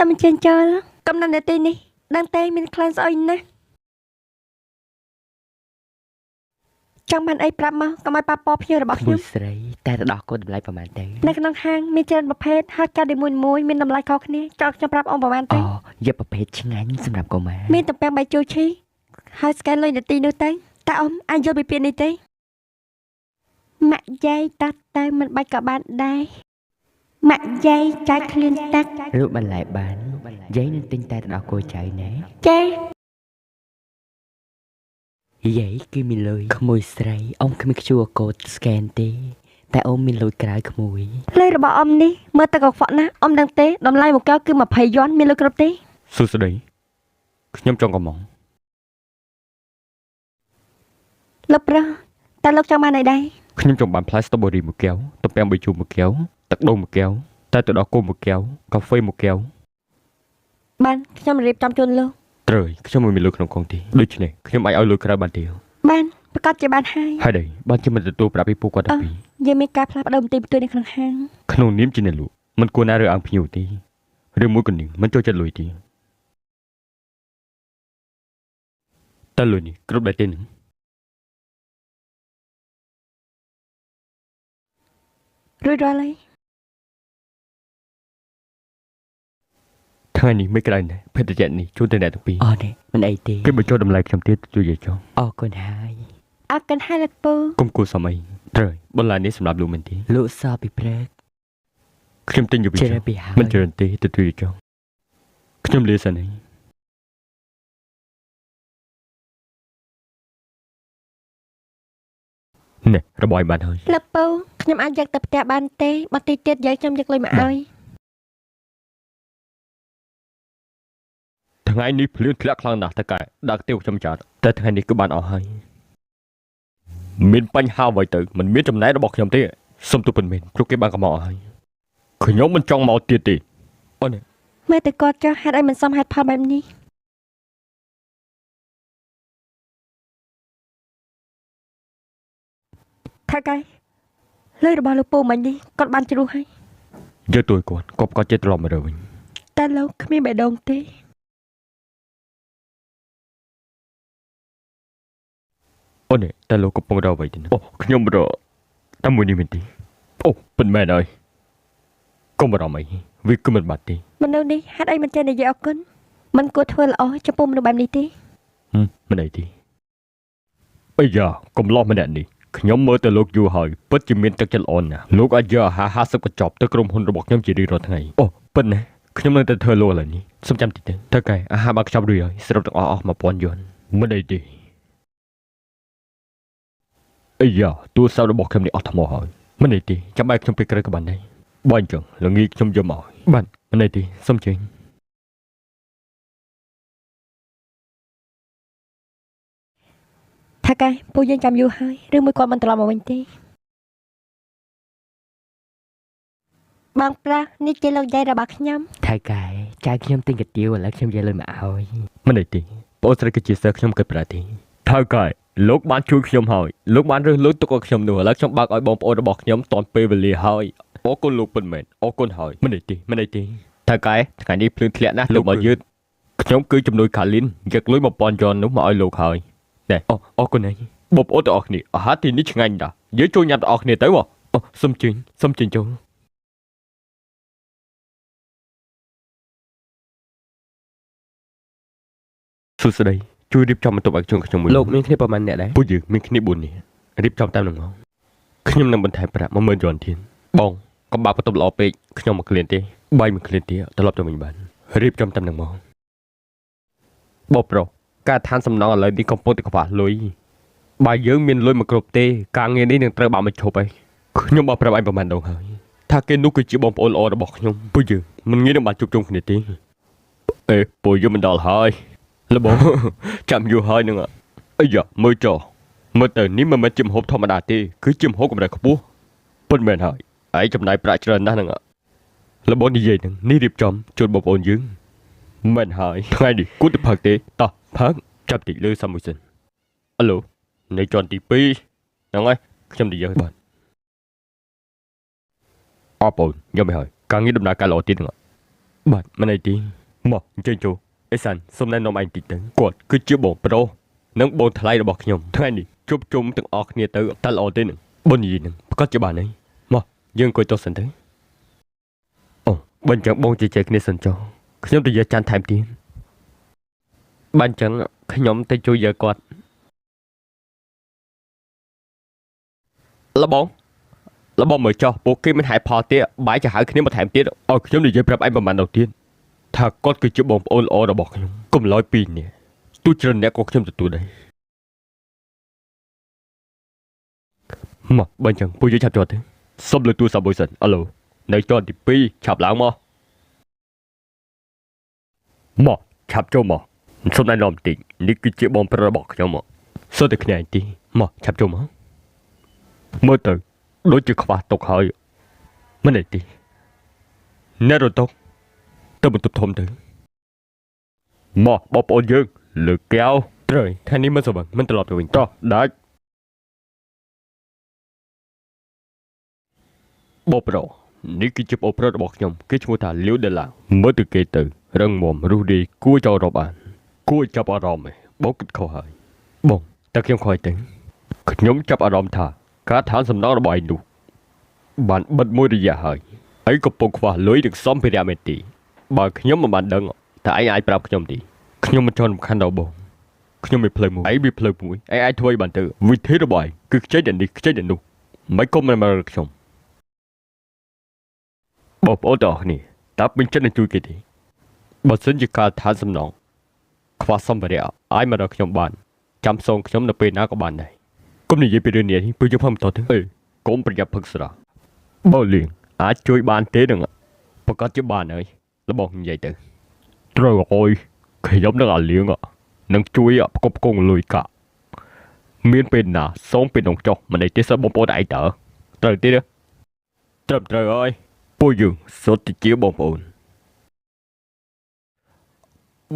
សាមចិនចូលកំណត់នៅទីនេះដឹងទេមានខ្លាំងស្អុយណាស់ចង់បានអីប្រាប់មកកុំឲ្យប៉ះពាល់ភ្ញៀវរបស់ខ្ញុំស្រីតែទៅដោះគោតម្លៃប្រហែលទេនៅក្នុងហាងមានច្រើនប្រភេទហើយកាត់នីមួយៗមានតម្លៃខុសគ្នាចង់ខ្ញុំប្រាប់អ៊ំប្រហែលទេយកប្រភេទឆ្ងាញ់សម្រាប់កុមារមានទំពាំងបាយជូរឈីហើយស្កែនលុយនៅទីនោះទេតើអ៊ំអាចយល់ពីពាក្យនេះទេម៉ាក់យាយតាត់តែមិនបាច់ក៏បានដែរម៉ាក់យាយចាច់ឃ្លានទឹករូបបន្លែបានយាយនឹងទិញតែទៅដោះគោចៅណាចាយាយគឺមានលុយក្មួយស្រីអ៊ំគ្មាន QR code scan ទេតែអ៊ំមានលុយក្រៅក្មួយលុយរបស់អ៊ំនេះមើលទៅកខ្វក់ណាស់អ៊ំដឹងទេតម្លៃមួយកែវគឺ20យ៉នមានលុយគ្រប់ទេសួស្តីខ្ញុំចង់កំងលោកប្រុសតើលោកចង់បានអីដែរខ្ញុំចង់បានផ្លែស្ទ្រូប៊េរីមួយកែវទំពាំងបាយជូរមួយកែវទឹកដូងមួយកែវតែទៅដោះគោមួយកែវកាហ្វេមួយកែវបានខ្ញុំរៀបចំជូនលោកត្រូវខ្ញុំមិនមានលុយក្នុងកងទេដូច្នេះខ្ញុំអាចឲ្យលុយក្រៅបានទេបានប្រកាសជាបានហើយហើយដែរបានជាមិនទទួលប្រាប់ពីពួកគាត់ដល់ពីយើងមានការផ្លាស់ប្ដូរបន្តិចបន្តួចនៅក្នុងហាងក្នុងនាមជាអ្នកលក់មិនគួរណារើអង្គភ្ញៀវទេឬមួយកណ្ដៀងមិនចូលចិត្តលុយទេតើលុយនេះគ្រប់ដែរទេនឹងរួចរាល់ហើយថ្ងៃនេះមិនក្រៅណាស់ភេទជ្ជៈនេះជូនទៅអ្នកទាំងពីរអូនេះមិនអីទេគេបញ្ចុះតម្លៃខ្ញុំទៀតជួយយាយចុះអរគុណហើយអរគុណហើយលោកពូគុំគួរសមអីត្រូវបន្លែនេះសម្រាប់លោកមែនទេលោកសោពីព្រឹកខ្ញុំទិញយកពីមិនច្រើនទេទៅជួយយាយចុះខ្ញុំលាសិនហើយនេះរបយបានហើយលោកពូខ្ញុំអាចយកទៅផ្ទះបានទេបន្តិចទៀតយាយខ្ញុំយកលុយមកឲ្យថ្ងៃនេះភ្លៀងធ្លាក់ខ្លាំងណាស់តើកែដាក់ទៀវខ្ញុំចាត់តែថ្ងៃនេះគឺបានអស់ហើយមានបញ្ហាអ្វីទៅមិនមានចំណែករបស់ខ្ញុំទេសុំទូពិនមែនព្រោះគេបានកំងអស់ហើយខ្ញុំមិនចង់មកទៀតទេអូនមើលទៅគាត់ចុះហេតុអីមិនសមហេតុផលបែបនេះថាកែលុយរបស់លោកពូមិញនេះគាត់បានជ្រុះហើយយកទួយគាត់ចេះត្រឡប់មករើវិញតែលោកគ្មានបេះដូងទេអូនតែលោកកំពុងរកអ្វីទេអូខ្ញុំរកតែមួយនេះមែនទេអូពិតមែនហើយកុំបារម្ភអីវាគឺមិនបាត់ទេមនុស្សនេះហេតុអីមិនចេះនិយាយអរគុណមិនគួរធ្វើល្អចំពោះមនុស្សបែបនេះទេមិនអីទេអាយ៉ាកំឡោះម្នាក់នេះខ្ញុំមើលទៅលោកយូរហើយពិតជាមានទឹកចិត្តល្អណាស់លោកអាចយកអាហារ50កញ្ចប់ទៅក្រុមហ៊ុនរបស់ខ្ញុំជារៀងរាល់ថ្ងៃអូពិតណាស់ខ្ញុំនឹងទៅធ្វើលោកឥឡូវនេះសុំចាំតិចទៅតើកែអាហារបានខ្ចប់រួចហើយសរុបទាំងអស់1000យ៉នមិនអីទេអាយ៉ាទូរស័ព្ទរបស់ខ្ញុំនេះអស់ថ្មហើយមិនអីទេចាំបាយខ្ញុំពេលក្រោយក៏បានដែរបើអញ្ចឹងល្ងាចខ្ញុំយកមកបាទមិនអីទេសុំជើញថាកែពូយើងចាំយូរហើយឬមួយគាត់មិនត្រឡប់មកវិញទេបងប្រាស់នេះជាលោកយាយរបស់ខ្ញុំថៃកែចៅខ្ញុំទិញកាទៀវឥឡូវខ្ញុំយកលុយមកឲ្យមិនអីទេបងស្រីគឺជាសិស្សខ្ញុំគិតប្រាទេថៃកែលោកបានជួយខ្ញុំហើយលោកបានរើសលុយទុកឲ្យខ្ញុំនោះឥឡូវខ្ញុំបើកឲ្យបងប្អូនរបស់ខ្ញុំតាន់ពេលវេលាហើយអរគុណលោកពិតមែនអរគុណហើយមិនអីទេថៅកែថ្ងៃនេះភ្លៀងធ្លាក់ណាស់លោកមកយឺតខ្ញុំគឺជំនួយកាលីនយកលុយ1000យ៉ននោះមកឲ្យលោកហើយណែអរគុណហើយបងប្អូនទាំងអស់គ្នាអាហារទីនេះឆ្ងាញ់ណាស់យើងចូលញ៉ាំទាំងអស់គ្នាទៅអូសុំជិញចូលសួស្តីជួយរៀបចំបន្ទប់ឲ្យខ្ញុំមួយលោកមានគ្នាប្រហែលអ្នកដែរពួកយើងមានគ្នា4នាក់រៀបចំតាមនឹងមកខ្ញុំនឹងបន្ថែមប្រាក់10000យ៉នទៀតបងកុំបើកបន្ទប់ល្អពេកខ្ញុំមកឃ្លានទេបាយមួយឃ្លានទៀតត្រឡប់ទៅវិញបានរៀបចំតាមនឹងមកបងប្រុសការឋានសំណងឥឡូវនេះកំពុងតែខ្វះលុយបើយើងមានលុយមកគ្រប់ទេការងារនេះនឹងត្រូវបាក់មកឈប់ហើយខ្ញុំបានប្រាប់ឯងប្រហែលដងហើយថាគេនោះគឺជាបងប្អូនល្អរបស់ខ្ញុំពួកយើងមិនងាយនឹងបានជួបជុំគ្នាទេពួកយើងមិនដល់ហើយលបងចាំយូរហើយនឹងអាយ៉ាមើលចុះមើលទៅនេះមិនមែនជាម្ហូបធម្មតាទេគឺជាម្ហូបកម្រិតខ្ពស់ពិតមែនហើយឯងចំណាយប្រាក់ច្រើនណាស់នឹងលបងនិយាយនឹងនេះរៀបចំជូនបងប្អូនយើងមែនហើយថ្ងៃនេះគួរទៅផឹកទេតោះផឹកចាប់តិចលើសាមួយសិនអាឡូនៃជាន់ទី2ហ្នឹងហើយខ្ញុំនិយាយបាទអរបងយកមកហើយការងារដំណើរការល្អទៀតហ្នឹងប បាទមិនអីទេមកអញ្ជើញចូលអេសានសូមណែនាំឯងតិចទៅគាត់គឺជាបងប្រុសនិងបងថ្លៃរបស់ខ្ញុំថ្ងៃនេះជួបជុំទាំងអស់គ្នាទៅតែល្អទេនឹងបុននិយាយនឹងប្រកាសជាបានហើយមកយើងអង្គុយទស្សនទៅអូបើអញ្ចឹងបងជជែកគ្នាសិនចុះខ្ញុំទៅយកចានថែមទៀតបានអញ្ចឹងខ្ញុំទៅជួយយកគាត់លបងមើលចុះពួកគេមិនហែផលទៀតបាយจะហៅគ្នាមកថែមទៀតឲ្យខ្ញុំនិយាយប្រាប់ឯងប្រហែលដល់ទៀតថាគាត់គឺជាបងប្អូនល្អរបស់ខ្ញុំកុំឡោយពីនេះទូច្រើនអ្នកក៏ខ្ញុំទទួលដែរមកបើអញ្ចឹងពួកយើងឆាប់ចុះទៅសុំលើទូរស័ព្ទមួយសិនអាឡូនៅជាន់ទី2ឆាប់ឡើងមកឆាប់ចូលមកសុំណែនាំបន្តិចនេះគឺជាបងប្រុសរបស់ខ្ញុំមកសុទ្ធតែគ្នាឯងទីមកឆាប់ចូលមកមើលទៅដូចជាខ្វះទុកហើយមិនអីទេអ្នករត់ទុកទៅបន្ទប់ធំទៅមកបងប្អូនយើងលើកកែវត្រូវថ្ងៃនេះមិនសវឹងមិនត្រឡប់ទៅវិញតោះដាច់បងប្រុសនេះគឺជាបងប្រុសរបស់ខ្ញុំគេឈ្មោះថាលាវដេឡាមើលទៅគេទៅរឹងមាំរុះរាយគួរចោលរាប់បានគួរចាប់អារម្មណ៍បងគិតខុសហើយបងតែខ្ញុំខ້ອຍទៅខ្ញុំចាប់អារម្មណ៍ថាការឋានសំណងរបស់ឯងនោះបានបិទមួយរយៈហើយឯងកំពុងខ្វះលុយនឹងសម្ភារៈមែនទេបើខ្ញុំមិនបានដឹងតែឯងអាចប្រាប់ខ្ញុំទេខ្ញុំមិនចង់រំខានដល់បងខ្ញុំមានផ្លូវមួយឯងមានផ្លូវមួយឯងអាចធ្វើឲ្យបានទៅវិធីរបស់ឯងគឺខ្ចីតែនេះខ្ចីតែនោះមិនគុំមិនមកខ្ញុំបងប្អូនទាំងអស់គ្នាតើពេញចិត្តនឹងជួយគេទេបើសិនជាការឋានសំណងខ្វះសម្ភារៈអាចមកដល់ខ្ញុំបានចាំសងខ្ញុំនៅពេលណាក៏បានដែរគុំនិយាយពីរឿងនេះព្រោះយើងផឹកមិនតទៅកុំប្រយ័ត្នផឹកស្រាបើលៀងអាចជួយបានទេនឹងប្រកាសជាបានហើយរបស់និយាយទៅត្រូវអើយខ្ញុំនឹងអាលៀងនឹងជួយផ្គប់ផ្គង់លុយកាក់មានពេលណាសូមពេលនងចុះមិនអីទេសបងប្អូនឯងតើត្រូវទេត្រឹមត្រូវហើយពួកយើងសុទ្ធតែជាបងប្អូន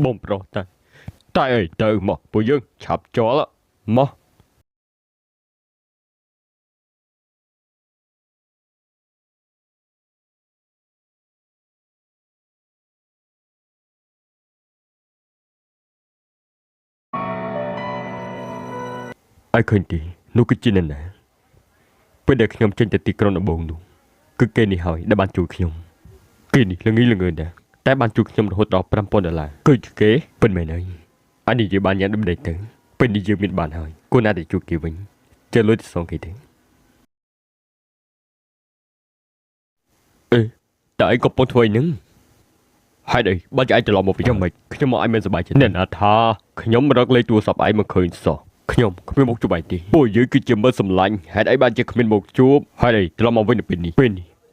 បងប្រុសតែអីទៅមកពួកយើងឆាប់ចោលមកឯឃើញទីនោះគឺជានរណាពេលដែលខ្ញុំចេញទៅទីក្រុងដំបងនោះគឺគេនេះហើយដែលបានជួយខ្ញុំគេនេះល្ងីល្ងើដែរតែបានជួយខ្ញុំរហូតដល់$5000គឺជាគេពិតមែនហើយអានេះយើងបានញ៉ាំដំណេកទៅពេលនេះយើងមានបានហើយគួរណាតែជួយគេវិញចេះលុយទៅសងគេទេអេតែឯងក៏ពុំធ្វើអីហ្នឹងហេតុអីបើចឯងត្រឡប់មកវិញយ៉ាងម៉េចខ្ញុំមកឲ្យមានសុបាយចិត្តអ្នកណាថាខ្ញុំរកលេខទូរស័ព្ទឯងមកឃើញសោះខ្ញុំគ្មានមកជួបឯងទេពួកយើងគឺជាមិត្តសម្លាញ់ហេតុអីបានជាគ្មានមកជួបហេតុអីត្រឡប់មកវិញនៅពេលនេះ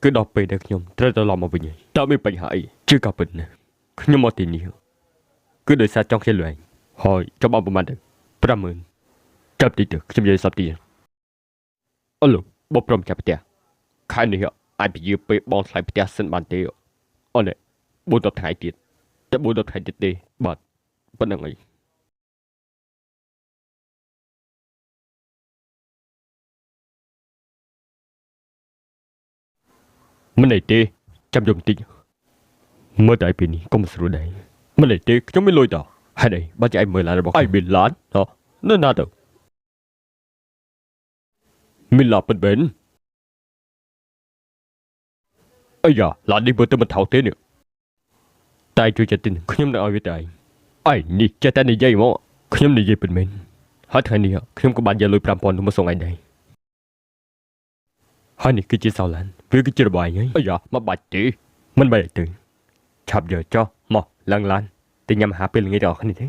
គឺដល់ពេលដែលខ្ញុំត្រូវត្រឡប់មកវិញហើយតើមានបញ្ហាអីជឿក៏ពិតណាស់ខ្ញុំមកទីនេះគឺដោយសារចង់ខ្ជិលលុយឯងហើយចាំបងប្រហែលទៅ50000ចាប់តិចទៅខ្ញុំនិយាយសប្តិអូលោកបងព្រមចាប់ផ្ទះខែនេះអាចពជាពេលបងថ្លៃផ្ទះសិនបានទេអូនេះ4-10ថ្ងៃទៀតតែ4-10ថ្ងៃទៀតទេបាទប៉ុណ្្នឹងអីមិនអីទេចាំយំបន្តិចមើលតែពេលនេះកុំស្រួលដែរមិនអីទេខ្ញុំមានលុយតហេតុអីបើចែកមើលឡានរបស់ឯងមានឡាននៅណាទៅមានឡានពិតមែនអាយ៉ាឡាននេះមើលទៅមិនថោកទេនេះតែជួយចិត្តខ្ញុំនឹងឲ្យវាទៅឯងនេះចេះតែនិយាយមកខ្ញុំនិយាយពិតមែនហើយថ្ងៃនេះខ្ញុំក៏បានយកលុយ$5000នោះមកส่งឯងដែរហើយនេះគឺជាសោឡានវាគឺជារបស់ឯងហើយអាយ៉ាមកបាច់ទេមិនបាច់ទេឆាប់យកចុះមកឡើងឡានទៅញ៉ាំអាហារពេលល្ងាចដល់គ្នាទេ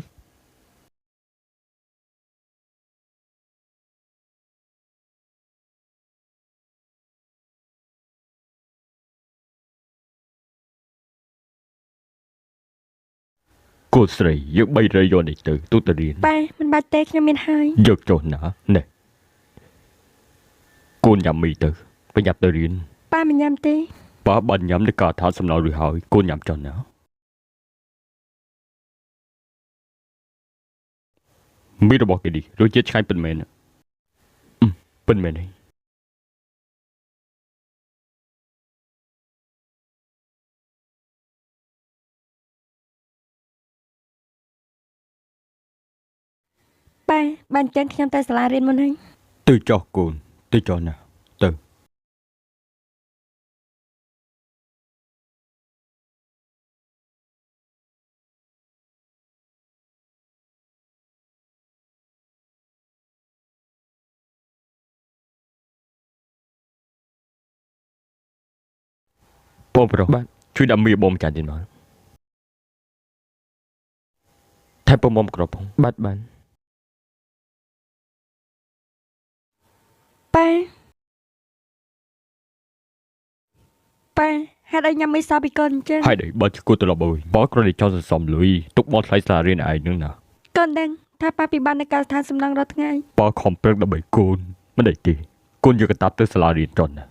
គូស្រីយើង300យកនេះទៅទូទៅរៀនប៉ាមិនបាច់ទេខ្ញុំមានហើយយកចុះណានេះគូនញ៉ាំមីទៅប្រញាប់ទៅរៀនប៉ាមិនញ៉ាំទេប៉ាបានញ៉ាំនៅកាថាសំណល់រួចហើយគូនញ៉ាំចុះណាមីរបស់គេនេះរសជាតិឆ្ងាញ់ពិតមែនពិតមែនទេ ប៉ែបានចឹងខ្ញុំទៅសាលារៀនមុនហើយ ទៅចោះកូនទៅចោះណាទៅ បងប្រុសបាទជួយដាក់មីបងម្ចាស់ទៀតមកថែពមុំក្របផងបាទបាន ប៉ែហេតុអីញ៉ាំមីសពីកូនអញ្ចឹង ហើយដេកបើឈួតត្រឡប់ហើយបងគ្រាន់តែចង់សន្សំលុយទុកមកថ្លៃសាលារៀនឯងនឹងណា កូនដឹងថាប៉ាពិបាកនៅការដ្ឋានសំណង់រាល់ថ្ងៃ បងខំប្រឹងដើម្បីកូនមិនដេកទេកូនយកកតាប់ទៅសាលារៀនចន់ណា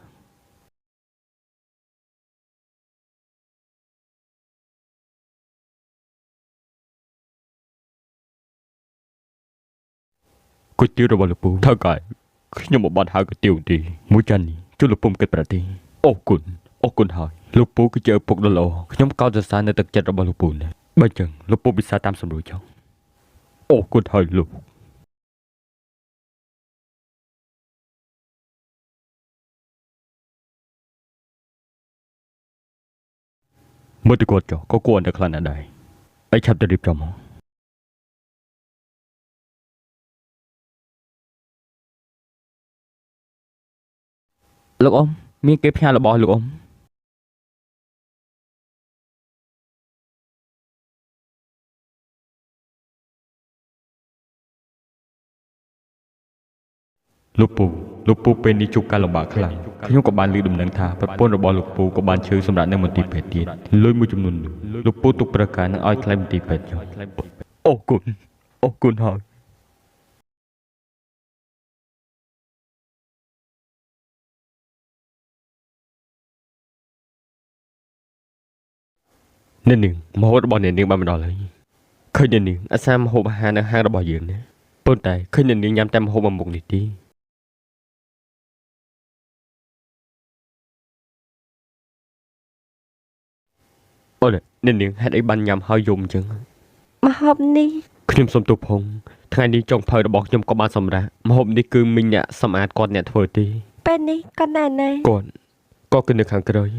គុយទាវរបស់លោកពូថើកាយខ្ញុំមកបាត់ហៅគុយទាវទេមួយចាននេះជួយលោកពូគិតប្រទេសអរគុណហើយលោកពូគឺជាឪពុកដ៏ល្អខ្ញុំកោតសរសើរនៅទឹកចិត្តរបស់លោកពូណាស់បើអញ្ចឹងលោកពូពិសាតាមសម្រួលចុងអរគុណហើយលោកមើលទៅគាត់ចុះក៏គួរតែខ្លាំងណាស់ដែរហើយឆាប់ទៅរៀបចំមកលោកអ៊ំមានគេផ្ញើរបស់លោកអ៊ំលោកពូពេលនេះជួបការលំបាកខ្លាំងខ្ញុំក៏បានឮដំណឹងថាប្រពន្ធរបស់លោកពូក៏បានឈឺសម្រាប់នៅមន្ទីរពេទ្យទៀតលុយមួយចំនួននោះលោកពូទុកប្រការនឹងឲ្យថ្លៃមន្ទីរពេទ្យចុះអរគុណហើយអ្នកនាងមហូបរបស់អ្នកនាងបានមកដល់ហើយឃើញអ្នកនាងអាសាមហូបអាហារនៅហាងរបស់យើងណាប៉ុន្តែឃើញអ្នកនាងញ៉ាំតែមហូបមួយមុខនេះទេអូនអ្នកនាងហេតុអីបានញ៉ាំហើយយំអញ្ចឹង ម្ហូបនេះ ខ្ញុំសូមទោសផងថ្ងៃនេះចុងភៅរបស់ខ្ញុំក៏បានសម្រាប់ម្ហូបនេះគឺមីងអ្នកសម្អាតគាត់អ្នកធ្វើទេ ពេលនេះកូនណែណែ គាត់ក៏គឺនៅខាងក្រោយ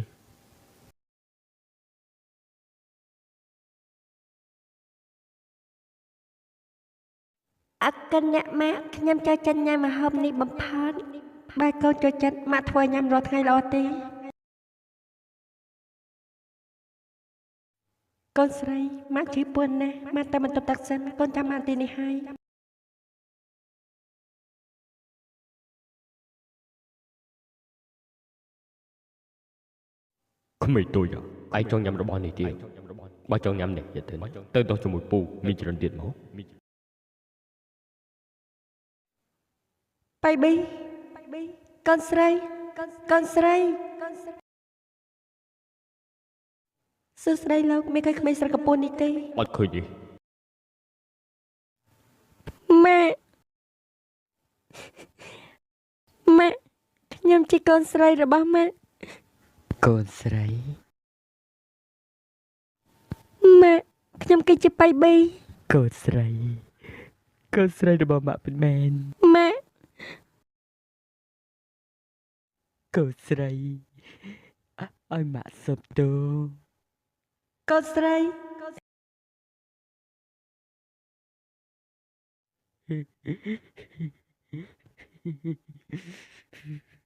អរគុណអ្នកម៉ាក់ខ្ញុំចូលចិត្តញ៉ាំម្ហូបនេះបំផុតបើកូនចូលចិត្តម៉ាក់ធ្វើញ៉ាំរាល់ថ្ងៃល្អទេកូនស្រីម៉ាក់ជឿពួនណាស់ម៉ាក់តែបន្ទប់តាក់សិនកូនចាំបានទីនេះហើយ ក្មេងតូចឯងចង់ញ៉ាំរបស់នេះទៀតបើចង់ញ៉ាំនេះទៀតទៅដោះជាមួយពូមានច្រើនទៀតមក បៃប៊ីកូនស្រីកូនស្រីសួស្ដីលោកមានឃើញក្មេងស្រីកំពូលនេះទេ អត់ឃើញទេ ម៉ាក់ខ្ញុំជាកូនស្រីរបស់ម៉ាក់ កូនស្រី ម៉ាក់ខ្ញុំគឺជាបៃប៊ី កូនស្រីរបស់ម៉ាក់ពិតមែន ម៉ាក់ កូនស្រីឲ្យម៉ាក់សុំទោស កូនស្រី ហ